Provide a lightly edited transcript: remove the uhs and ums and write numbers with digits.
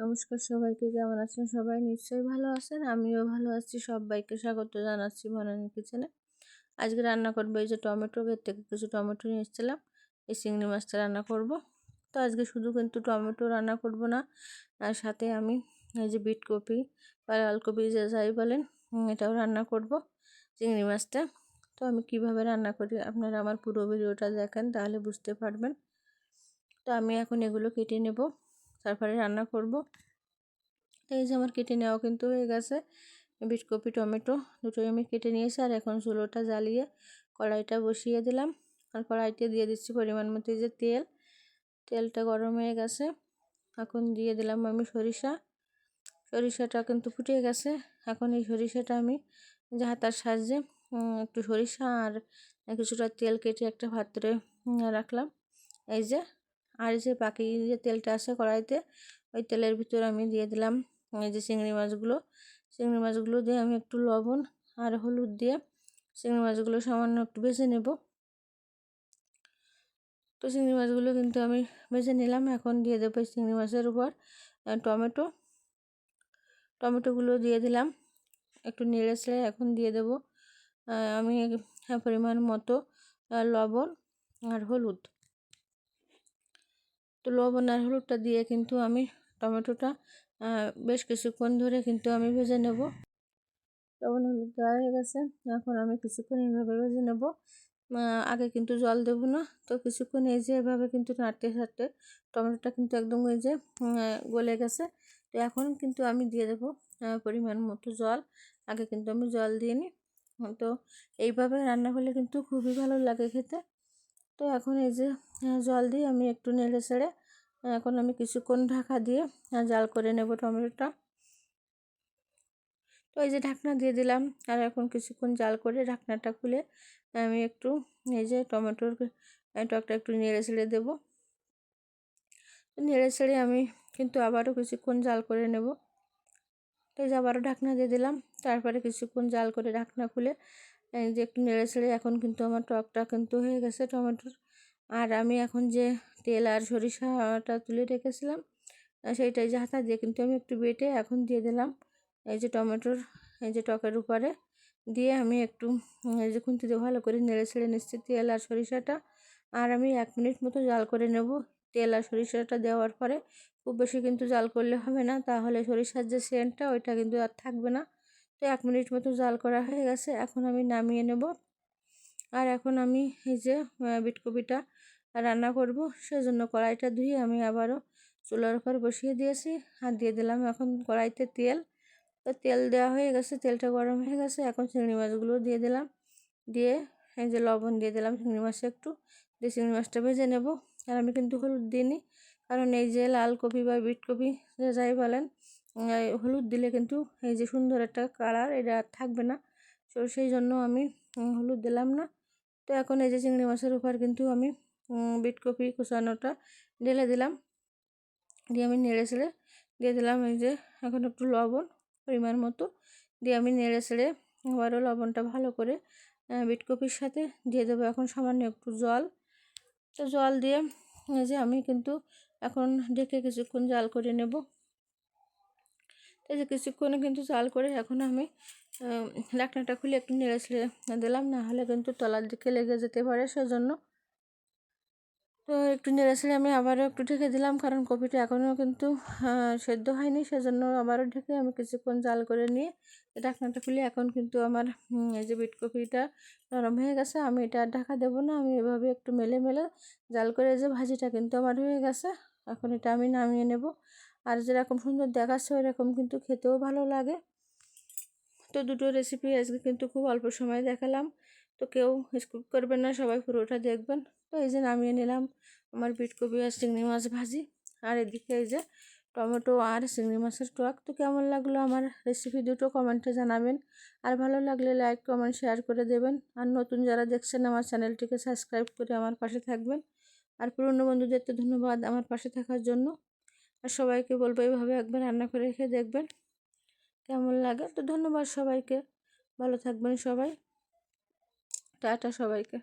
নমস্কার সবাইকে, কেমন আছেন সবাই? নিশ্চয়ই ভালো আছেন, আমিও ভালো আছি। সবাইকে স্বাগত জানাচ্ছি বনানী কিচেনে। আজকে রান্না করবো এই যে টমেটো, এর থেকে কিছু টমেটো নিয়ে এসেছিলাম, এই চিংড়ি মাছটা রান্না করব। তো আজকে শুধু কিন্তু টমেটো রান্না করব না, আর সাথে আমি এই যে বিট কপি বা লালকপি যে যাই বলেন, এটাও রান্না করব চিংড়ি মাছটা। তো আমি কিভাবে রান্না করি আপনারা আমার পুরো ভিডিওটা দেখেন, তাহলে বুঝতে পারবেন। তো আমি এখন এগুলো কেটে নেব, তারপরে রান্না করব। তো এই যে আমার কেটে নেওয়া কিন্তু হয়ে গেছে, বিট কপি টমেটো দুটোই আমি কেটে নিয়েছি। আর এখন চুলোটা জ্বালিয়ে কড়াইটা বসিয়ে দিলাম, আর কড়াইতে দিয়ে দিচ্ছি পরিমাণ মতো যে তেলটা গরম হয়ে গেছে। এখন দিয়ে দিলাম আমি সরিষাটা কিন্তু ফুটে গেছে। এখন এই সরিষাটা আমি যে হাতার সাহায্যে একটু সরিষা আর কিছুটা তেল কেটে একটা পাত্রে রাখলাম। এই যে আর যে বাকি যে তেলটা আছে কড়াইতে, ওই তেলের ভিতর আমি দিয়ে দিলাম এই যে চিংড়ি মাছগুলো দিয়ে আমি একটু লবণ আর হলুদ দিয়ে চিংড়ি মাছগুলো সামান্য একটু ভেজে নেব। তো চিংড়ি মাছগুলো কিন্তু আমি ভেজে নিলাম। এখন দিয়ে দেবো চিংড়ি মাছের উপর টমেটোগুলো দিয়ে দিলাম, একটু নেড়ে চেড়ে এখন দিয়ে দেব আমি পরিমাণ মতো লবণ আর হলুদ। তো লবণ আর হলুদটা দিয়ে কিন্তু আমি টমেটোটা বেশ কিছুক্ষণ ধরে কিন্তু আমি ভেজে নেব। লবণ হলুদ দেওয়া হয়ে গেছে, এখন আমি কিছুক্ষণ এইভাবে ভেজে নেব। আগে কিন্তু জল দেব না। তো কিছুক্ষণ এই যে এভাবে কিন্তু নাড়তে নাড়তে টমেটোটা কিন্তু একদম ওই যে গলে গেছে। তো এখন কিন্তু আমি দিয়ে দেব পরিমাণ মতো জল। আগে কিন্তু আমি জল দিইনি। তো এইভাবে রান্না করলে কিন্তু খুবই ভালো লাগে খেতে। তো এখন এই যে জল দিয়ে আমি একটু নেড়ে চেড়ে এখন আমি কিছুক্ষণ ঢাকা দিয়ে জাল করে নেব টমেটোটা। তো এই যে ঢাকনা দিয়ে দিলাম, আর এখন কিছুক্ষণ জাল করে ঢাকনাটা খুলে আমি একটু এই যে টমেটোর টকটা একটু নেড়ে ছেড়ে দেবো। নেড়ে ছেড়ে আমি কিন্তু আবারও কিছুক্ষণ জাল করে নেব। তো এই যে আবারও ঢাকনা দিয়ে দিলাম, তারপরে কিছুক্ষণ জাল করে ঢাকনা খুলে এই যে একটু নেড়ে ছেড়ে এখন কিন্তু আমার টকটা কিন্তু হয়ে গেছে টমেটোর। আর আমি এখন যে তেল আর সরিষাটা তুলে রেখেছিলাম সেইটাই যে হাতা দিয়ে কিন্তু আমি একটু বেটে এখন দিয়ে দিলাম এই যে টমেটোর এই যে টকের উপরে দিয়ে আমি একটু এই যে খুন্তি দিয়ে ভালো করে নেড়ে ছেড়ে নিচ্ছি তেল আর সরিষাটা। আর আমি 1 মিনিট মতো জাল করে নেব। তেল আর সরিষাটা দেওয়ার পরে খুব বেশি কিন্তু জাল করলে হবে না, তাহলে সরিষার যে সেন্টটা ওইটা কিন্তু আর থাকবে না। তো 1 মিনিট মতো জাল করা হয়ে গেছে, এখন আমি নামিয়ে নেব। আর এখন আমি এই যে বিটকপিটা রান্না করব, সেজন্য কড়াইটা ধুয়ে আমি আবারও চুলার উপর বসিয়ে দিয়েছি। আর দিয়ে দিলাম এখন কড়াইতে তেল। তো তেল দেওয়া হয়ে গেছে, তেলটা গরম হয়ে গেছে। এখন চিংড়ি মাছগুলো দিয়ে দিলাম, দিয়ে এই যে লবণ দিয়ে দিলাম চিংড়ি মাছে একটু, দিয়ে চিংড়ি মাছটা ভেজে নেব। আর আমি কিন্তু হলুদ দিইনি, কারণ এই যে লাল কপি বা বিট কপি যে যাই বলেন, হলুদ দিলে কিন্তু এই যে সুন্দর একটা কালার এটা থাকবে না। তো সেই জন্য আমি হলুদ দিলাম না। তো এখন এই যে চিংড়ি মাছের উপর কিন্তু আমি বিট কপি কুচানোটা ঢেলে দিলাম, দিয়ে আমি নেড়ে ছেড়ে দিয়ে দিলাম এই যে এখন একটু লবণ পরিমাণ মতো দিয়ে আমি নেড়ে ছেড়ে আবারও লবণটা ভালো করে বিট কপির সাথে দিয়ে দেবো এখন সামান্য একটু জল। তো জল দিয়ে এই যে আমি কিন্তু এখন ঢেকে কিছুক্ষণ জাল করে নেব। এই যে কিছুক্ষণে কিন্তু জাল করে এখন আমি ঢাকনাটা খুলে একটু নেড়ে ছেড়ে দিলাম, না হলে কিন্তু তলার দিকে লেগে যেতে পারে, সেজন্য। তো একটু নেড়ে ছেড়ে আমি আবারও একটু ঢেকে দিলাম, কারণ কপিটা এখনও কিন্তু সেদ্ধ হয়নি, সেজন্য আবারও ঢেকে আমি কিছুক্ষণ জাল করে নিয়ে ঢাকনাটা খুলে এখন কিন্তু আমার এই যে বিট কপিটা নরম হয়ে গেছে। আমি এটা আর ঢাকা দেবো না, আমি এভাবে একটু মেলে মেলে জাল করে যে ভাজিটা কিন্তু আমার হয়ে গেছে। এখন এটা আমি নামিয়ে নেব। আর যেরকম সুন্দর দেখাচ্ছে ওইরকম কিন্তু খেতেও ভালো লাগে। তো দুটো রেসিপি আজকে কিন্তু খুব অল্প সময় দেখালাম, তো কেউ স্কিপ করবেন না, সবাই পুরোটা দেখবেন। তো এই যে নামিয়ে নিলাম আমার বিট কপি আর চিংড়ি মাছ ভাজি, আর এদিকে এই যে টমেটো আর চিংড়ি মাছের টক। তো কেমন লাগলো আমার রেসিপি দুটো কমেন্টে জানাবেন, আর ভালো লাগলে লাইক কমেন্ট শেয়ার করে দেবেন। আর নতুন যারা দেখছেন আমার চ্যানেলটিকে সাবস্ক্রাইব করে আমার পাশে থাকবেন। আর পুরনো বন্ধুদের তো ধন্যবাদ আমার পাশে থাকার জন্য। আর সবাইকে বলবো এইভাবে একবার রান্না করে খেয়ে দেখবেন কেমন লাগে। তো ধন্যবাদ সবাইকে, ভালো থাকবেন সবাই, টাটা সবাইকে।